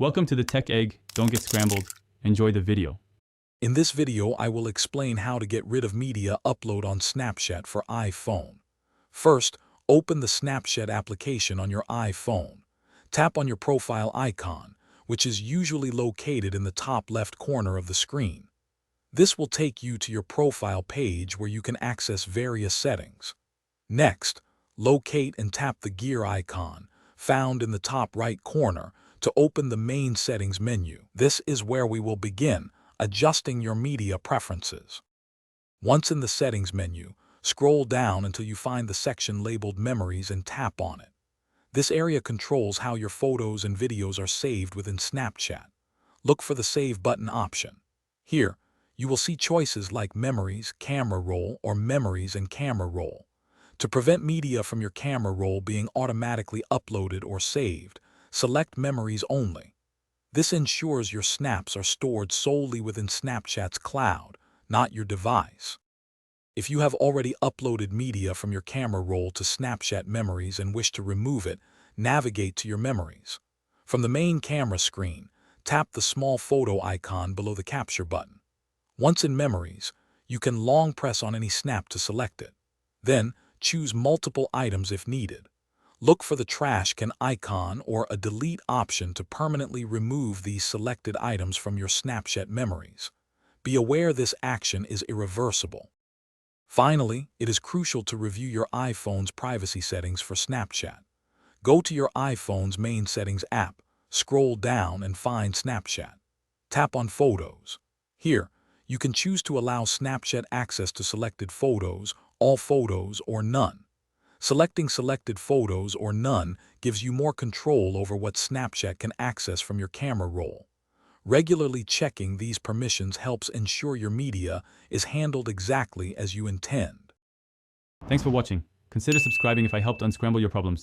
Welcome to the Tech Egg. Don't get scrambled. Enjoy the video. In this video, I will explain how to get rid of media upload on Snapchat for iPhone. First, open the Snapchat application on your iPhone. Tap on your profile icon, which is usually located in the top left corner of the screen. This will take you to your profile page where you can access various settings. Next, locate and tap the gear icon, found in the top right corner, to open the main settings menu. This is where we will begin adjusting your media preferences. Once in the settings menu, scroll down until you find the section labeled Memories and tap on it. This area controls how your photos and videos are saved within Snapchat. Look for the Save button option. Here, you will see choices like Memories, Camera Roll, or Memories and Camera Roll. To prevent media from your camera roll being automatically uploaded or saved, select Memories only. This ensures your snaps are stored solely within Snapchat's cloud, not your device. If you have already uploaded media from your camera roll to Snapchat Memories and wish to remove it, navigate to your Memories. From the main camera screen, tap the small photo icon below the capture button. Once in Memories, you can long press on any snap to select it. Then, choose multiple items if needed. Look for the trash can icon or a delete option to permanently remove these selected items from your Snapchat Memories. Be aware this action is irreversible. Finally, it is crucial to review your iPhone's privacy settings for Snapchat. Go to your iPhone's main settings app, scroll down and find Snapchat. Tap on Photos. Here, you can choose to allow Snapchat access to selected photos, all photos, or none. Selecting selected photos or none gives you more control over what Snapchat can access from your camera roll. Regularly checking these permissions helps ensure your media is handled exactly as you intend. Thanks for watching. Consider subscribing if I helped unscramble your problems.